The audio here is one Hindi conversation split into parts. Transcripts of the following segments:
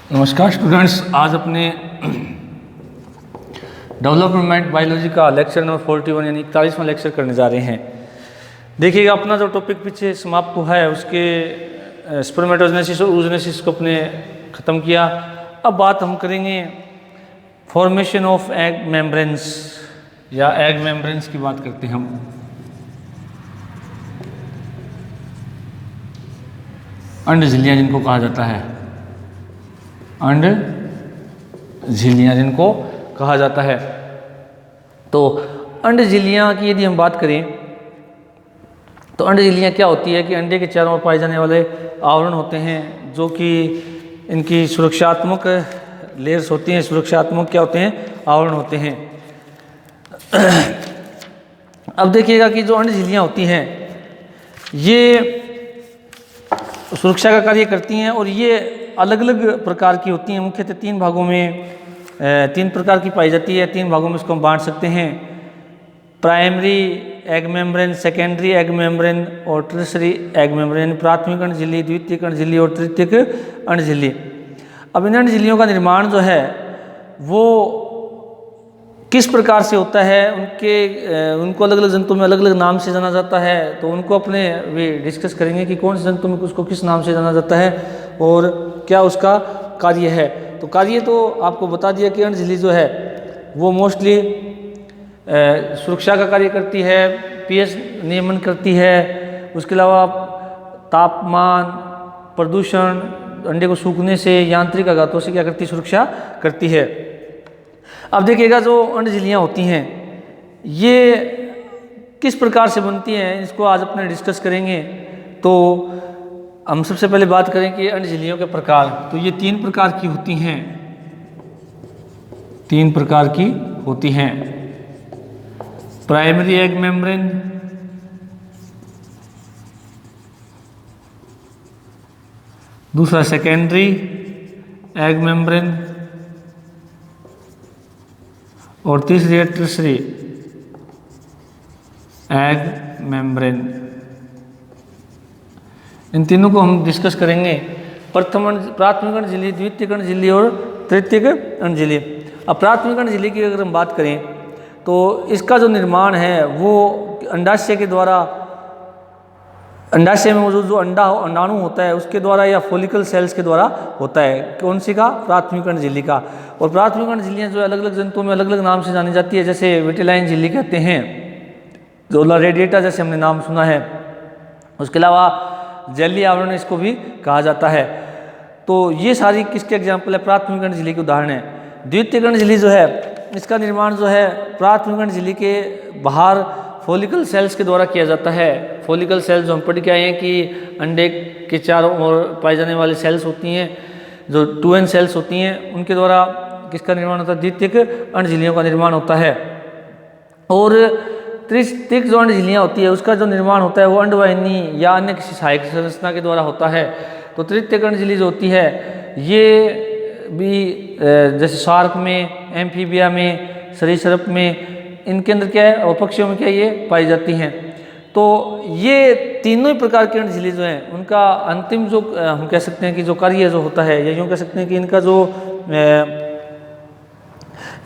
नमस्कार स्टूडेंट्स, आज अपने डेवलपमेंट बायोलॉजी का लेक्चर नंबर 41 यानी 41वां लेक्चर करने जा रहे हैं। देखिएगा, अपना जो टॉपिक पीछे समाप्त हुआ है उसके स्पर्मेटोजेनेसिस और oogenesis को अपने ख़त्म किया। अब बात हम करेंगे फॉर्मेशन ऑफ एग मेम्ब्रेन्स या एग मेम्ब्रेन्स की बात करते हैं हम। अंड झिल्लियाँ जिनको कहा जाता है, अंड झिल्लियाँ जिनको कहा जाता है। तो अंड झिल्लियाँ की यदि हम बात करें तो अंड झिल्लियाँ क्या होती है कि अंडे के चारों ओर पाए जाने वाले आवरण होते हैं जो कि इनकी सुरक्षात्मक लेयर्स होती हैं। सुरक्षात्मक क्या होते हैं? आवरण होते हैं। अब देखिएगा कि जो अंड झिल्लियाँ होती हैं ये सुरक्षा का कार्य करती हैं और ये अलग अलग प्रकार की होती हैं। मुख्यतः तीन भागों में तीन प्रकार की पाई जाती है। तीन भागों में इसको हम बांट सकते हैं: primary egg membrane, secondary egg membrane और टर्शियरी एग मेम्ब्रेन। प्राथमिक अंड झिल्ली, द्वितीयक अंड झिल्ली और तृतीयक अंड झिल्ली। अब इन अंड झिल्लियों का निर्माण जो है वो किस प्रकार से होता है, उनको अलग अलग जंतुओं में अलग अलग नाम से जाना जाता है। तो उनको अपने भी डिस्कस करेंगे कि कौन से जंतु में उसको किस नाम से जाना जाता है और क्या उसका कार्य है। तो कार्य तो आपको बता दिया कि अंड झिल्ली जो है वो मोस्टली सुरक्षा का कार्य करती है, पीएच नियमन करती है। उसके अलावा तापमान, प्रदूषण, अंडे को सूखने से, यांत्रिक आघातों से क्या करती? सुरक्षा करती है। अब देखिएगा, जो अंड झिल्लियाँ होती हैं ये किस प्रकार से बनती हैं, इसको आज अपने डिस्कस करेंगे। तो हम सबसे पहले बात करें कि अंड झिल्लियों के प्रकार। तो ये तीन प्रकार की होती हैं, तीन प्रकार की होती हैं। प्राइमरी एग मेम्ब्रेन, दूसरा सेकेंडरी एग मेम्ब्रेन और तीसरी है टर्शियरी एग मेम्ब्रेन। इन तीनों को हम डिस्कस करेंगे। प्राथमिक अंड झिल्ली, द्वितीयक अंड झिल्ली और तृतीयक अंड झिल्ली। अब प्राथमिक अंड झिल्ली की अगर हम बात करें तो इसका जो निर्माण है वो अंडाशय के द्वारा, अंडाशय में मौजूद जो अंडाणु होता है उसके द्वारा या फॉलिकल सेल्स के द्वारा होता है। कौन सी का? प्राथमिक अंड झिल्ली का। और प्राथमिक अंड झिल्लियाँ जो अलग अलग जंतुओं में अलग अलग नाम से जानी जाती है, जैसे विटिलाइन झिल्ली कहते हैं, जोला रेडिएटा जैसे हमने नाम सुना है। उसके अलावा जेली आवरण इसको भी कहा जाता है। तो ये सारी किसके एग्जाम्पल है? प्राथमिक अंड झिल्ली के उदाहरण है। द्वितीयक अंड झिल्ली जो है इसका निर्माण जो है प्राथमिक अंड झिल्ली के बाहर फॉलिकल सेल्स के द्वारा किया जाता है। फॉलिकल सेल्स जो हम पढ़ के आए हैं कि अंडे के चारों ओर पाई जाने वाली सेल्स होती हैं, जो 2n सेल्स होती हैं, उनके द्वारा किसका निर्माण होता है? द्वितीयक अंड झिल्लियों का निर्माण होता है। और तृतीयक जो अंड झिल्लियाँ होती है उसका जो निर्माण होता है वो अंडवाहिनी या अन्य किसी सहायक संरचना के द्वारा होता है। तो तृतीयक अंड झिल्ली जो होती है ये भी जैसे शार्क में, एम्फीबिया में, सरीसृप में, इनके अंदर क्या है, और पक्षियों में क्या ये पाई जाती हैं। तो ये तीनों ही प्रकार के अंड झिल्ली जो हैं उनका अंतिम जो हम कह सकते हैं कि जो कार्य जो होता है, या यूँ कह सकते हैं कि इनका जो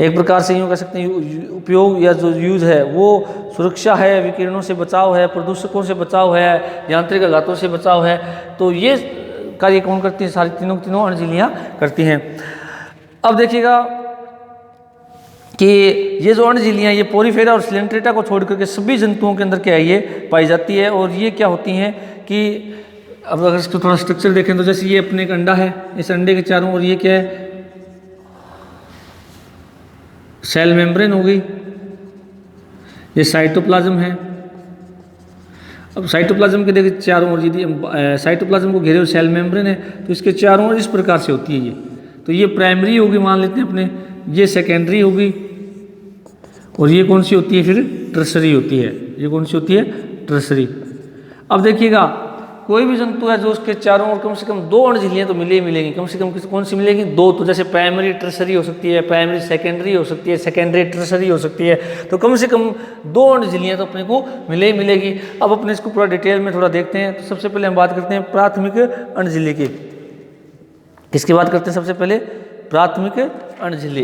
एक प्रकार से यूँ कह सकते हैं उपयोग या जो यूज है वो सुरक्षा है, विकिरणों से बचाव है, प्रदूषकों से बचाव है, यांत्रिक आघातों से बचाव है। तो ये कार्य कौन करती है? सारी तीनों अंड झिल्लियाँ करती हैं। अब देखिएगा कि ये जो अंड झिल्लियाँ ये पोरीफेरा और सिलेंट्रेटा को छोड़ करके सभी जंतुओं के अंदर क्या है ये पाई जाती है। और ये क्या होती हैं कि अब अगर इसको थोड़ा स्ट्रक्चर देखें तो जैसे ये अपने एक अंडा है, इस अंडे के चारों ओर ये क्या है? सेल मेम्ब्रेन हो गई, ये साइटोप्लाज्म है। अब साइटोप्लाज्म के देखिए चारों ओर, यदि साइटोप्लाज्म को घेरे हुए सेल मेम्ब्रेन है तो इसके चारों ओर इस प्रकार से होती है ये। तो ये प्राइमरी होगी, मान लेते हैं अपने, ये सेकेंडरी होगी और ये कौन सी होती है? फिर टर्शियरी होती है। ये कौन सी होती है? टर्शियरी। अब देखिएगा, कोई भी जंतु है जो उसके चारों ओर कम से कम दो अंड झिल्लियाँ तो मिलेंगी। कम से कम कौन सी मिलेगी? दो। तो जैसे प्राइमरी टर्शियरी हो सकती है, प्राइमरी सेकेंडरी हो सकती है, सेकेंडरी टर्शियरी हो सकती है। तो कम से कम दो अंड झिल्लियाँ तो अपने को मिलेगी। अब अपने इसको पूरा डिटेल में थोड़ा देखते हैं। तो सबसे पहले हम बात करते हैं प्राथमिक अंड झिल्ली की। किसकी बात करते हैं सबसे पहले? प्राथमिक अंडझिल्ली।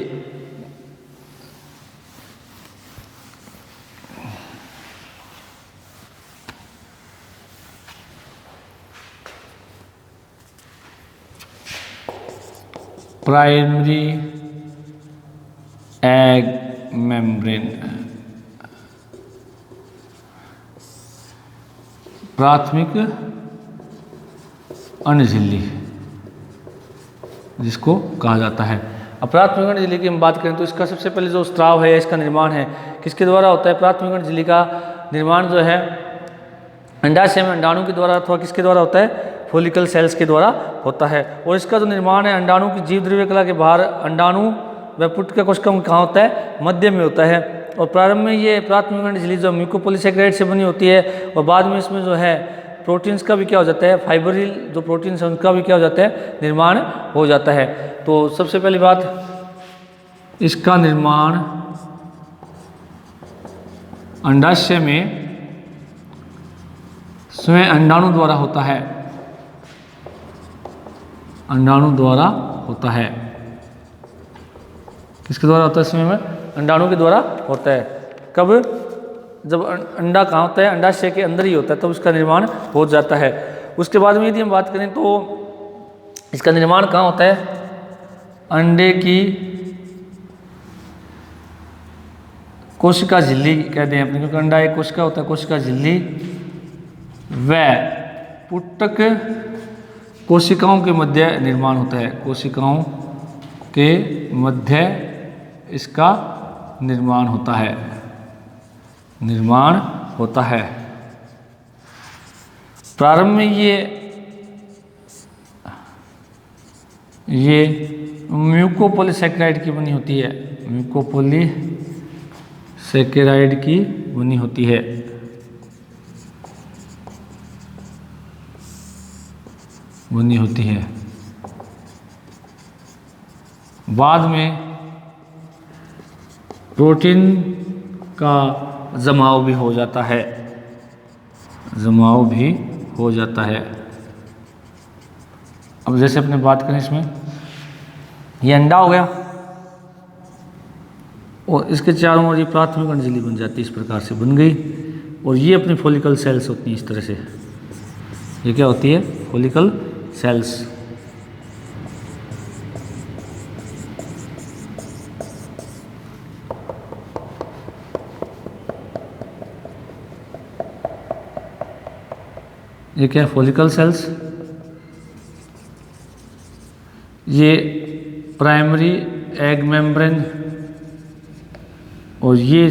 प्राइमरी एग मेम्ब्रेन, प्राथमिक अंडझिल्ली जिसको कहा जाता है। अब प्राथमिक अंडझिल्ली की हम बात करें तो इसका सबसे पहले जो स्राव है, इसका निर्माण है किसके द्वारा होता है? प्राथमिक अंडझिल्ली का निर्माण जो है अंडाशय में अंडाणु के द्वारा अथवा किसके द्वारा होता है? फॉलिकल सेल्स के द्वारा होता है। और इसका जो निर्माण है अंडाणु की जीव द्रव्य कला के बाहर अंडाणु व पुटका कोशिका में कहाँ होता है? मध्य में होता है। और प्रारंभ में ये प्राथमिक अंडझिल्ली जो म्यूकोपॉलीसेकेराइड से बनी होती है और बाद में इसमें जो है प्रोटीन्स का भी क्या हो जाता है? फाइब्रिल जो प्रोटीन्स है उनका भी क्या हो जाता है? निर्माण हो जाता है। तो सबसे पहली बात, इसका निर्माण अंडाशय में स्वयं अंडाणु द्वारा होता है, अंडाणु द्वारा होता है। किसके द्वारा होता है? स्वयं में अंडाणु के द्वारा होता है। कब? जब अंडा कहाँ होता है? अंडाशय के अंदर ही होता है, तब उसका निर्माण हो जाता है। उसके बाद में यदि हम बात करें तो इसका निर्माण कहाँ होता है? अंडे की कोशिका झिल्ली कहते हैं अपने, क्योंकि अंडा एक कोशिका होता है, कोशिका झिल्ली व पुटक कोशिकाओं के मध्य निर्माण होता है। कोशिकाओं के मध्य इसका निर्माण होता है, निर्माण होता है। प्रारंभ में ये म्यूकोपॉलीसेकेराइड की बनी होती है, म्यूकोपॉलीसेकेराइड की बनी होती है। बाद में प्रोटीन का जमाव भी हो जाता है, अब जैसे अपने बात करें इसमें, ये अंडा हो गया और इसके चारों ओर ये प्राथमिक अंडझिल्ली बन जाती है, इस प्रकार से बन गई। और ये अपनी फॉलिकल सेल्स होती हैं इस तरह से। ये क्या होती है? Follicle sales. ये क्या है? Follicle sales. ये प्राइमरी एग मेम्ब्रेन और ये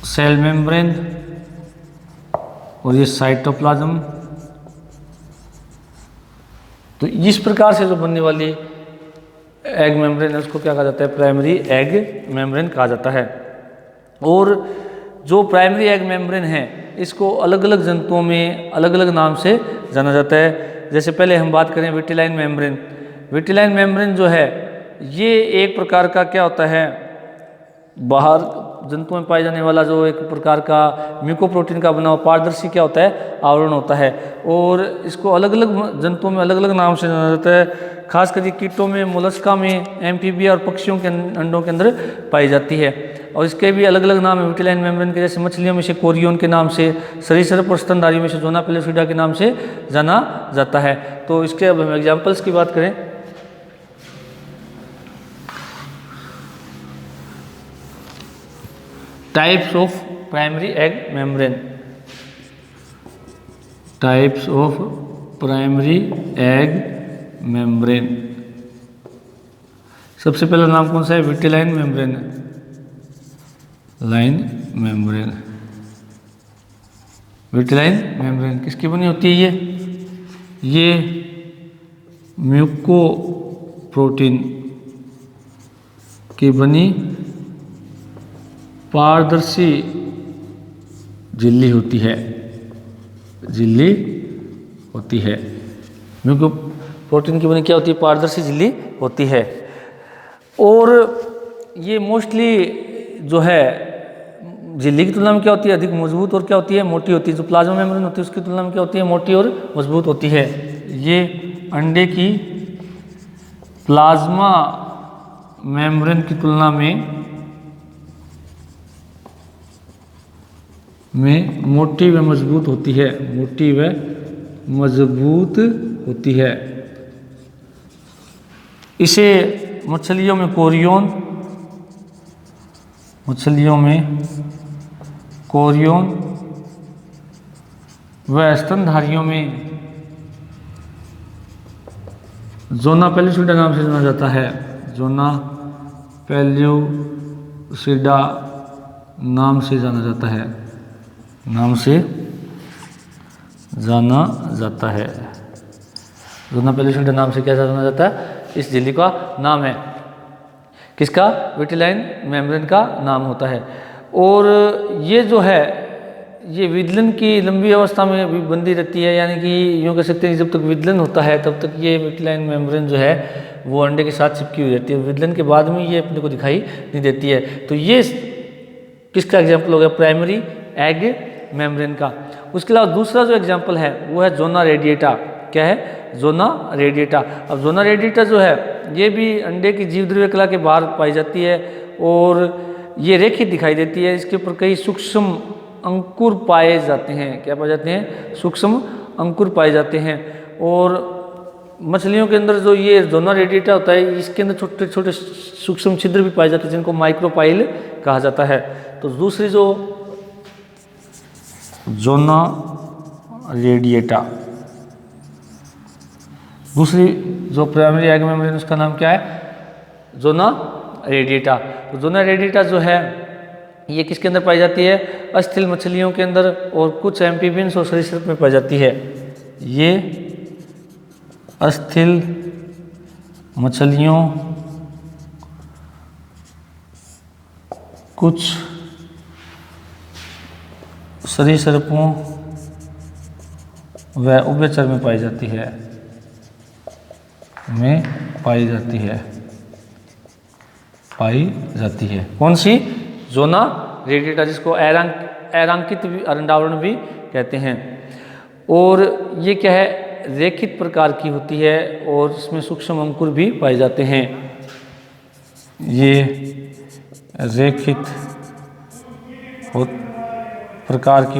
सेल मेम्ब्रेन और ये साइटोप्लाज्म। तो इस प्रकार से जो बनने वाली एग मेम्ब्रेन है उसको क्या कहा जाता है? प्राइमरी एग मेम्ब्रेन कहा जाता है। और जो प्राइमरी एग मेम्ब्रेन है इसको अलग अलग जंतुओं में अलग अलग नाम से जाना जाता है। जैसे पहले हम बात करें विटिलाइन मेम्ब्रेन। विटिलाइन मेम्ब्रेन जो है ये एक प्रकार का क्या होता है? बाहर जंतुओं में पाए जाने वाला जो एक प्रकार का म्यूकोप्रोटीन का बना हुआ पारदर्शी क्या होता है? आवरण होता है। और इसको अलग अलग जंतुओं में अलग अलग नाम से जाना जाता है। खासकर कीटों में, मोलस्का में, एम्फीबिया और पक्षियों के अंडों के अंदर पाई जाती है। और इसके भी अलग अलग नाम है विटिलाइन मेम्ब्रेन के। जैसे मछलियों में से कोरियोन के नाम से, सरीसृप और स्तनधारियों में से जोना पेलोसिडा के नाम से जाना जाता है। तो इसके अब हम एग्जाम्पल्स की बात करें types of primary egg membrane. Types of primary egg membrane. सबसे पहला नाम कौन सा है? Vitelline membrane. Line membrane, vitelline membrane किसकी बनी होती है? ये म्यूकोप्रोटीन की बनी पारदर्शी झिल्ली होती है, म्यूकोप्रोटीन की बनी क्या होती है? पारदर्शी झिल्ली होती है। और ये मोस्टली जो है झिल्ली की तुलना में क्या होती है? अधिक मजबूत और क्या होती है? मोटी होती है। जो प्लाज्मा मेम्ब्रेन होती है उसकी तुलना में क्या होती है? मोटी और मजबूत होती है। ये अंडे की प्लाज्मा मेम्ब्रेन की तुलना में मोटी व मजबूत होती है, मोटी व मजबूत होती है। इसे मछलियों में कोरियन व स्तनधारियों में जोना पेलुसिडा नाम से जाना जाता है। जोना पेलुसिडा नाम से जाना जाता है, जोना पेलुसिडा नाम से क्या जाना जाता है? इस झिल्ली का नाम है। किसका? विटिलाइन मेम्ब्रेन का नाम होता है। और ये जो है ये विदलन की लंबी अवस्था में भी बंधी रहती है, यानी कि यूँ कह सकते हैं जब तक विदलन होता है तब तक ये विटिलाइन मेम्ब्रेन जो है वो अंडे के साथ चिपकी हुई रहती है। विदलन के बाद में ये अपने को दिखाई नहीं देती है। तो ये किसका एग्जाम्पल हो गया? प्राइमरी एग मेम्ब्रेन का। उसके अलावा दूसरा जो एग्जाम्पल है वो है जोना रेडिएटा। क्या है? जोना रेडिएटा। अब जोना रेडिएटा जो है ये भी अंडे की जीवद्रव्य कला के बाहर पाई जाती है और ये रेखित दिखाई देती है। इसके ऊपर कई सूक्ष्म अंकुर पाए जाते हैं। क्या पाए जाते हैं? सूक्ष्म अंकुर पाए जाते हैं। और मछलियों के अंदर जो ये जोना रेडिएटा होता है इसके अंदर छोटे छोटे सूक्ष्म छिद्र भी पाए जाते हैं जिनको माइक्रोपाइल कहा जाता है। तो दूसरी जो जोना रेडिएटा, दूसरी जो प्राइमरी एग मेम्ब्रेन उसका नाम क्या है? जोना रेडिएटा। तो जोना रेडिएटा जो है ये किसके अंदर पाई जाती है? अस्थिल मछलियों के अंदर और कुछ एम्फीबियंस और सरीसृप में पाई जाती है। ये अस्थिल मछलियों, कुछ सरीसृपों व उभयचर में पाई जाती है। कौन सी? जोना रेडिएटा, जिसको अरांकित अंडावरण भी कहते हैं। और ये क्या है? रेखित प्रकार की होती है और इसमें सूक्ष्म अंकुर भी पाए जाते हैं। ये रेखित प्रकार की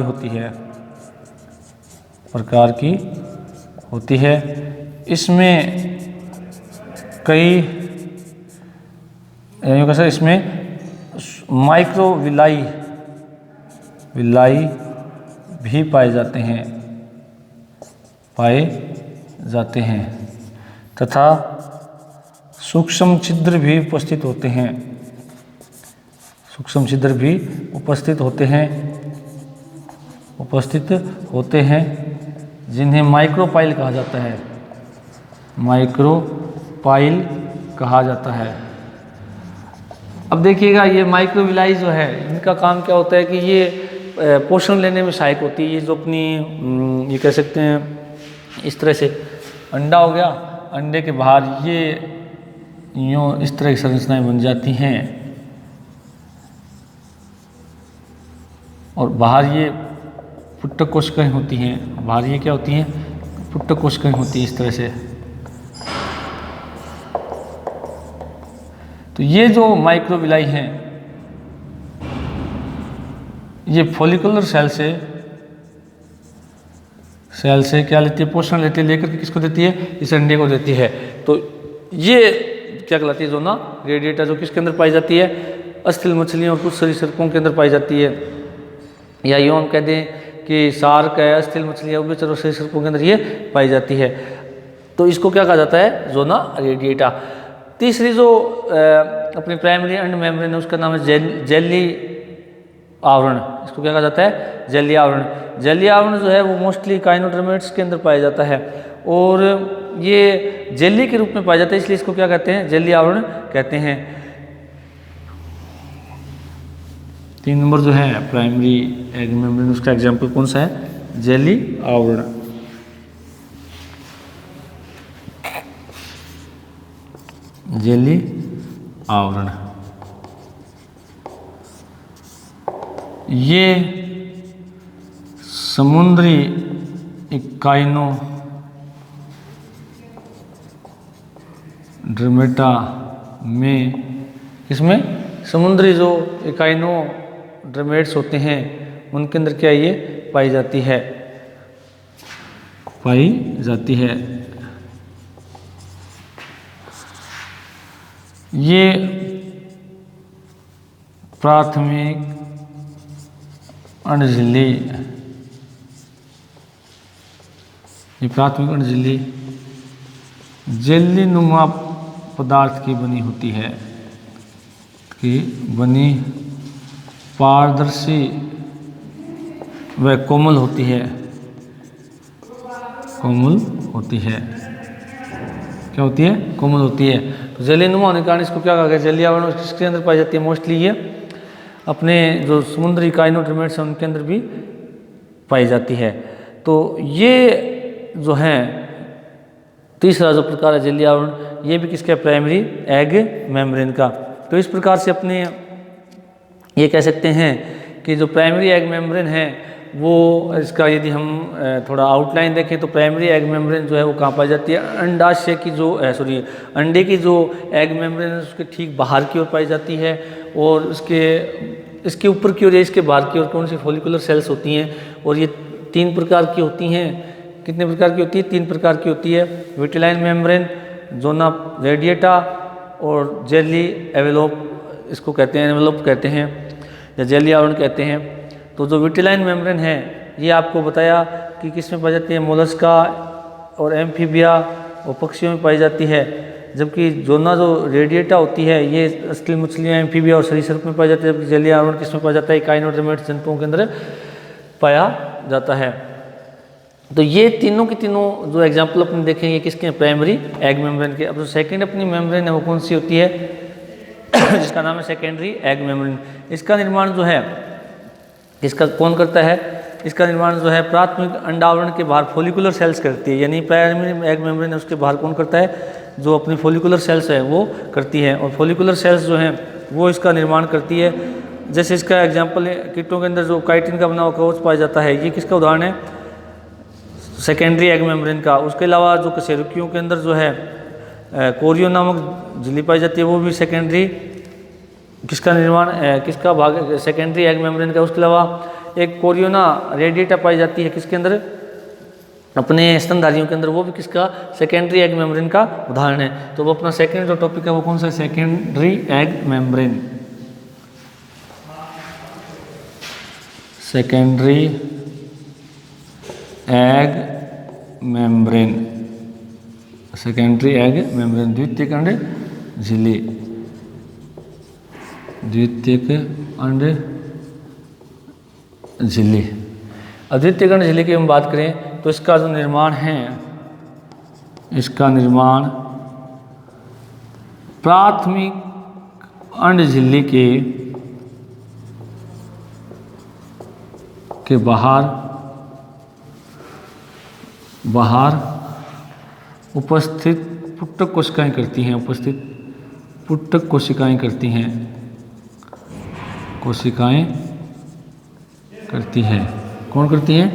होती है। इसमें कई इसमें माइक्रोविलाई भी पाए जाते हैं तथा सूक्ष्म छिद्र भी उपस्थित होते हैं जिन्हें माइक्रोपाइल कहा जाता है। अब देखिएगा ये माइक्रोविलाई जो है इनका काम क्या होता है कि ये पोषण लेने में सहायक होती है। ये जो अपनी ये कह सकते हैं इस तरह से अंडा हो गया, अंडे के बाहर ये यूँ इस तरह की संरचनाएं बन जाती हैं और बाहर ये पुट्टक कोशिकाएं होती हैं। बाहर ये क्या होती हैं? पुट्टक कोशिकाएं होती हैं इस तरह से। तो ये जो माइक्रोविलाई हैं ये फॉलिकुलर सेल से क्या लेती है? पोषण लेती है। लेकर के किसको देती है? इस अंडे को देती है। तो ये क्या कहलाती है? जोना रेडिएटा, जो किसके अंदर पाई जाती है? अस्थिल मछलियों और कुछ सरीसृपों के अंदर पाई जाती है। या यूँ हम कह दें कि शार्क है, अस्थिल मछलियाँ, उभयचर और सरीसृपों के अंदर ये पाई जाती है। तो इसको क्या कहा जाता है? जोना रेडिएटा। तीसरी जो अपनी प्राइमरी एंड मेम्ब्रेन है उसका नाम है जेली आवरण। इसको क्या कहा जाता है? जेली आवरण। जेली आवरण जो है वो मोस्टली काइनोडर्मेट्स के अंदर पाया जाता है और ये जेली के रूप में पाया जाता है, इसलिए इसको क्या कहते हैं? जेली आवरण कहते हैं। 3 नंबर जो है प्राइमरी एग मेम्ब्रेन उसका एग्जाम्पल कौन सा है? जेली आवरण। जेली आवरण ये समुद्री ड्रमेटा में, इसमें समुद्री जो इकाइनो ड्रमेट्स होते हैं उनके अंदर क्या ये पाई जाती है, पाई जाती है। ये प्राथमिक अण्डझिल्ली, ये प्राथमिक अण्डझिल्ली जेलीनुमा पदार्थ की बनी होती है, कि बनी पारदर्शी व कोमल होती है, कोमल होती है। क्या होती है? कोमल होती है। तो जेलीनुमा होने के कारण इसको क्या कहा गया? जेली आवरण किसके अंदर पाई जाती है? मोस्टली ये अपने जो समुद्री काइनोड्रमेट्स हैं उनके अंदर भी पाई जाती है। तो ये जो है तीसरा जो प्रकार है जेली आवरण, ये भी किसका? प्राइमरी एग मेम्ब्रेन का। तो इस प्रकार से अपने ये कह सकते हैं कि जो प्राइमरी एग मेम्ब्रेन है वो, इसका यदि हम थोड़ा आउटलाइन देखें तो प्राइमरी एग मेम्ब्रेन जो है वो कहाँ पाई जाती है? अंडाशय की जो सॉरी अंडे की जो एग मेम्ब्रेन है उसके ठीक बाहर की ओर पाई जाती है, और इसके ऊपर की ओर या इसके बाहर की ओर कौन सी फॉलिकुलर सेल्स होती हैं, और ये 3 प्रकार की होती हैं। कितने प्रकार की होती है? 3 प्रकार की होती है। विटिलाइन मेम्ब्रेन, जोना रेडिएटा और जेली एवेलोप, इसको कहते हैं एनवेलोप कहते हैं या जेली आवरण कहते हैं। तो जो विटिलाइन मेम्ब्रेन है ये आपको बताया कि किस में पाई जाती है? मोलस्का और एम्फीबिया और पक्षियों में पाई जाती है। जबकि जोना जो रेडिएटा होती है ये असली मछलियाँ, एम्फीबिया और सरीसृप में पाई जाती है। जबकि जेली आवरण किस में पाया जाता है? काइनोड्रमेट्स जंतुओं के अंदर पाया जाता है। तो ये तीनों की तीनों जो एग्जाम्पल अपने देखेंगे किसके? प्राइमरी एग मेम्ब्रेन के। अब जो सेकेंड अपनी मेम्ब्रेन है वो कौन सी होती है? जिसका नाम है सेकेंडरी एग मेम्ब्रेन। इसका निर्माण जो है इसका कौन करता है? इसका निर्माण जो है प्राथमिक अंडावरण के बाहर फॉलिकुलर सेल्स करती है। यानी प्राइमरी एग मेम्ब्रेन है उसके बाहर कौन करता है? जो अपनी फॉलिकुलर सेल्स है वो करती है, और फॉलिकुलर सेल्स जो हैं वो इसका निर्माण करती है। जैसे इसका एग्जाम्पल है कीटों के अंदर जो काइटिन का बना हुआ कवच पाया जाता है, ये किसका उदाहरण है? सेकेंडरी एग मेम्ब्रेन का। उसके अलावा जो कशेरुकियों के अंदर जो है कोरियो नामक झिल्ली पाई जाती है, वो भी सेकेंडरी किसका निर्माण किसका भाग? सेकेंडरी एग मेम्ब्रेन का। उसके अलावा एक कोरियोना रेडिएटा पाई जाती है किसके अंदर? अपने स्तनधारियों के अंदर, वो भी किसका? सेकेंडरी एग मेम्ब्रेन का उदाहरण है। तो वो अपना सेकेंड जो टॉपिक है वो कौन सा? Secondary egg membrane. Secondary egg membrane, secondary egg membrane, द्वितीयक अंड झिल्ली, द्वितीयक अंड झिल्ली। अद्वितीयक अंड झिल्ली की हम बात करें तो इसका जो निर्माण है, इसका निर्माण प्राथमिक अंड झिल्ली के बाहर उपस्थित पुटक कोशिकाएं करती हैं, उपस्थित पुटक कोशिकाएं करती हैं, कोशिकाएं करती हैं। कौन करती हैं?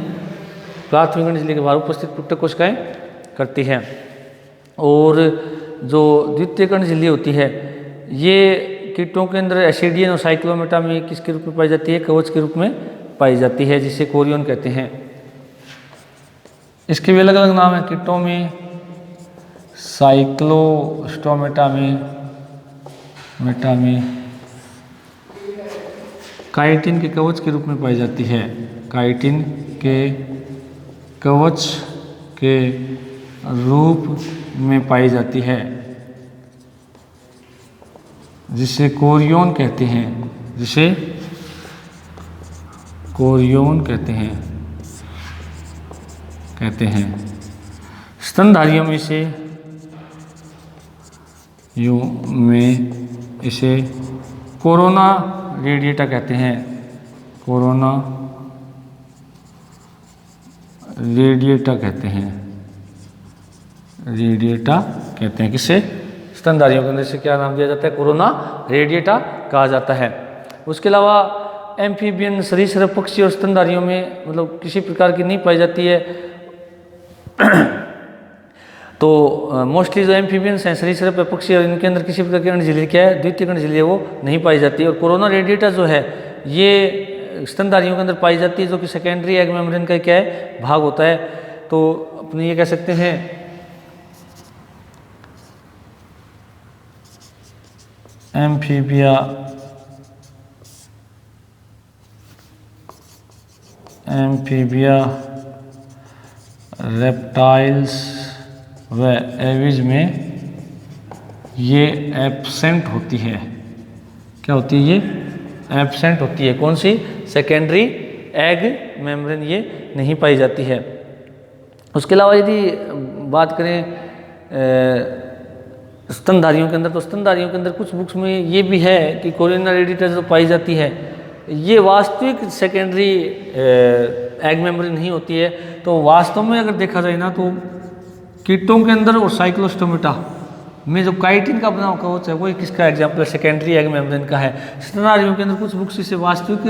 प्राथमिक अंड झिल्ली के बाहर उपस्थित पुटक कोशिकाएं करती हैं। और जो द्वितीयक अंड झिल्ली होती है ये कीटों के अंदर एसिडियन और साइक्लोमेटा में किसके रूप में पाई जाती है? कवच के रूप में पाई जाती है, जिसे कोरियन कहते हैं। इसके भी अलग अलग नाम है। कीटों में साइक्लोस्टोमेटा में काइटिन के कवच के रूप में पाई जाती है, काइटिन के कवच के रूप में पाई जाती है, जिसे कोरियन कहते हैं, जिसे कोरियन कहते हैं। स्तनधारियों में इसे कोरोना रेडिएटा कहते हैं, कोरोना रेडिएटा कहते हैं, रेडिएटा कहते हैं। किससे? स्तनधारियों के अंदर से क्या नाम दिया जाता है? कोरोना रेडिएटा कहा जाता है। उसके अलावा एम्फीबियन सरीसृप पक्षी और स्तनधारियों में मतलब किसी प्रकार की नहीं पाई जाती है। तो मोस्टली जो एम्फीबियंस हैं, सरीसृप है, पक्षी, और इनके अंदर किसी प्रकार की अंड झिल्ली क्या है, द्वितीयक अंड झिल्ली वो नहीं पाई जाती। और कोरोना रेडिएटा जो है ये स्तनधारियों के अंदर पाई जाती है, जो कि सेकेंडरी एग मेम्ब्रेन का क्या है, भाग होता है। तो अपने ये कह सकते हैं एम्फीबिया रेप्टाइल्स व एविज में ये एब्सेंट होती है। क्या होती है? ये एब्सेंट होती है। कौन सी? सेकेंडरी एग मेम्ब्रेन ये नहीं पाई जाती है। उसके अलावा यदि बात करें स्तनधारियों के अंदर, तो स्तनधारियों के अंदर कुछ बुक्स में ये भी है कि कोरोना रेडिएटा जो पाई जाती है ये वास्तविक सेकेंडरी एग मेम्ब्रेन नहीं होती है। तो वास्तव में अगर देखा जाए ना, तो कीटों के अंदर और साइक्लोस्टोमेटा में जो काइटिन का बना हुआ होता है वो किसका एग्जाम्पल सेकेंडरी एग मेम्ब्रेन का है। स्तनधारियों के अंदर कुछ बुक्स इसे वास्तविक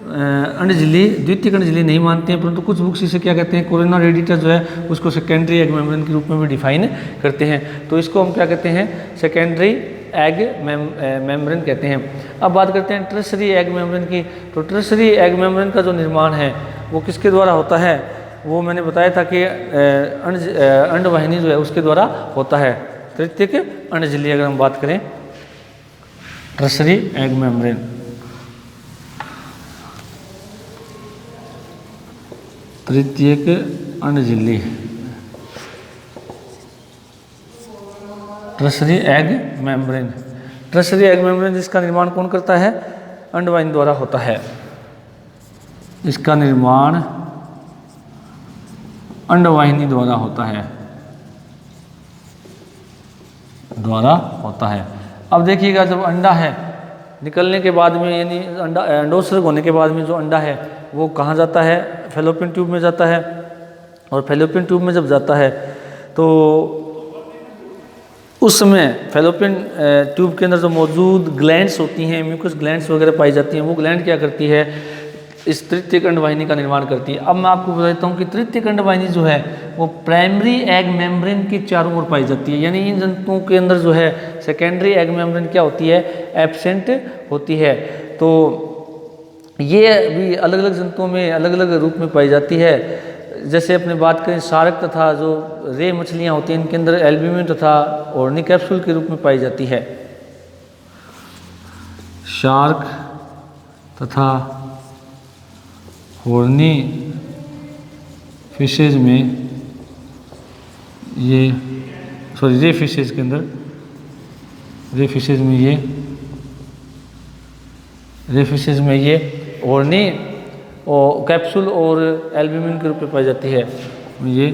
अंड झिल्ली, द्वितीयक अंड झिल्ली नहीं मानते हैं, परंतु कुछ बुक्स इसे क्या कहते हैं, कोरोना रेडिएटा जो है उसको सेकेंडरी एग मेम्ब्रेन के रूप में भी डिफाइन करते हैं। तो इसको हम क्या कहते हैं, सेकेंडरी एग मेम्ब्रेन कहते हैं। अब बात करते हैं टर्शरी एग मेम्ब्रेन की। तो टर्शरी एग मेम्ब्रेन का जो निर्माण है वो किसके द्वारा होता है, वो मैंने बताया था कि अंडवाहिनी जो है उसके द्वारा होता है। तृतीयक अंड झिल्ली अगर हम बात करें, टर्शरी एग मेम्ब्रेन, तृतीयक अंड झिल्ली, tertiary egg membrane. Tertiary egg membrane जिसका निर्माण कौन करता है, अंडवाहिनी द्वारा होता है। इसका निर्माण अंडवाहिनी द्वारा होता है, अब देखिएगा जब अंडा है निकलने के बाद में, यानी अंडोत्सर्ग होने के बाद में जो अंडा है वो कहाँ जाता है, फैलोपियन ट्यूब में जाता है। और फैलोपियन ट्यूब में जब जाता है तो उस समय फैलोपियन ट्यूब के अंदर जो मौजूद ग्लैंड्स होती हैं, म्यूकस ग्लैंड्स वगैरह पाई जाती हैं, वो ग्लैंड क्या करती है, इस तृतीयक अंडवाहिनी का निर्माण करती है। अब मैं आपको बताता हूँ कि तृतीयक अंडवाहिनी जो है वो प्राइमरी एग मेम्ब्रेन के चारों ओर पाई जाती है। यानी इन जंतुओं के अंदर जो है सेकेंडरी एग मेम्ब्रेन क्या होती है, एब्सेंट होती है। तो ये भी अलग अलग जंतुओं में अलग अलग रूप में पाई जाती है। जैसे अपने बात करें शार्क तथा जो रे मछलियाँ होती हैं, इनके अंदर एल्ब्यूमिन तथा ओर्नी कैप्सूल के रूप में पाई जाती है। शार्क तथा हॉर्नी फिशेज में ये, सॉरी रे फिशेज के अंदर, रे फिशेज में ये हॉर्नी और कैप्सूल और एल्ब्यूमिन के रूप में पाई जाती है। ये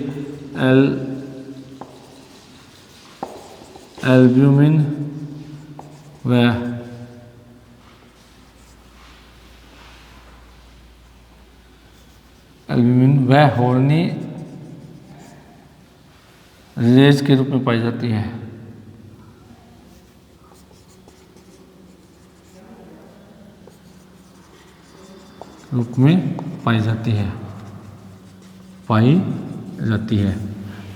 एल्ब्यूमिन व हॉर्नी रेज के रूप में पाई जाती है।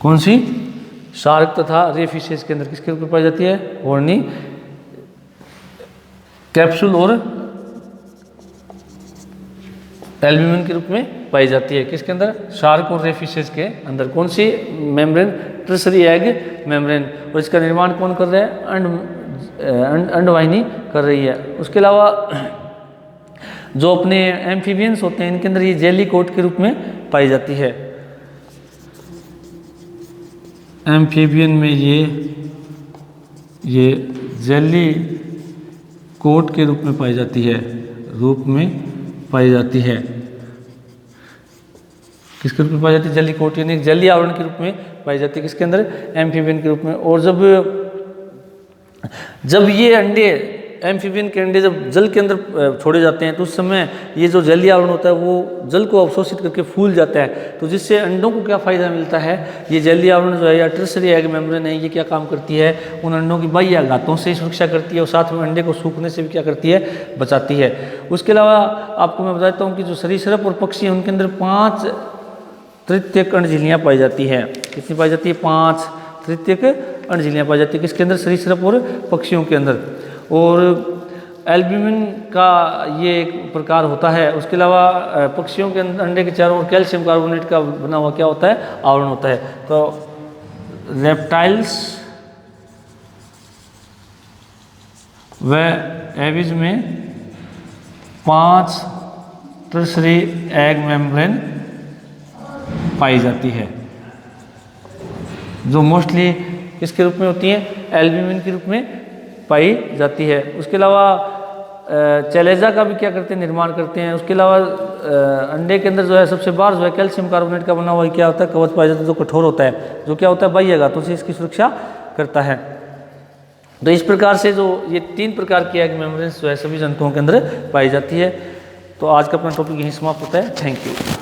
कौन सी? शार्क तथा रे फिशेज के अंदर किसके रूप में पाई जाती है, हॉर्नी कैप्सूल और एल्ब्यूमिन के रूप में पाई जाती है। किसके अंदर? शार्क और रे फिशेज के अंदर। कौन सी मेम्ब्रेन? Tertiary egg membrane. और इसका निर्माण कौन कर रहा है? अंडवाहिनी कर रही है। उसके अलावा जो अपने एम्फीबियंस होते हैं इनके अंदर ये जेली कोट के रूप में पाई जाती है। एम्फीबियन में ये जेली कोट के रूप में पाई जाती है, किसके रूप में पाई जाती है? जेली कोट, यानी जेली आवरण के रूप में पाई जाती है। किसके अंदर? एम्फीबियन के रूप में। और जब ये अंडे, एम्फीबियन के अंडे जब जल के अंदर छोड़े जाते हैं तो उस समय ये जो जलीय आवरण होता है वो जल को अवशोषित करके फूल जाता है। तो जिससे अंडों को क्या फ़ायदा मिलता है, ये जलीय आवरण जो है या टर्शरी एग मेम्ब्रेन है, ये क्या काम करती है, उन अंडों की बाह्य आघातों से सुरक्षा करती है और साथ में अंडे को सूखने से भी क्या करती है, बचाती है। उसके अलावा आपको मैं बताता हूँ कि जो सरीसृप और पक्षी हैं उनके अंदर 5 तृतीयक अंड झिल्लियाँ पाई जाती है। कितनी पाई जाती है? 5 तृतीयक अंडझिल्लियाँ पाई जाती है किसके अंदर, सरीसृप और पक्षियों के अंदर। और एल्ब्यूमिन का ये एक प्रकार होता है। उसके अलावा पक्षियों के अंडे के चारों ओर कैल्शियम कार्बोनेट का बना हुआ क्या होता है, आवरण होता है। तो रेप्टाइल्स व एविज में 5 टर्सरी एग मेम्ब्रेन पाई जाती है, जो मोस्टली किसके रूप में होती हैं, एल्ब्यूमिन के रूप में पाई जाती है। उसके अलावा चैलेजा का भी क्या करते हैं, निर्माण करते हैं। उसके अलावा अंडे के अंदर जो है सबसे बाहर जो है कैल्शियम कार्बोनेट का बना हुआ क्या होता है, कवच पाया जाता है, जो कठोर होता है, जो क्या होता है, बाह्य गांठों से इसकी सुरक्षा करता है। तो इस प्रकार से जो ये 3 प्रकार की एग मेम्ब्रेन्स जो है सभी जंतुओं के अंदर पाई जाती है। तो आज का अपना टॉपिक यहीं समाप्त होता है। Thank you.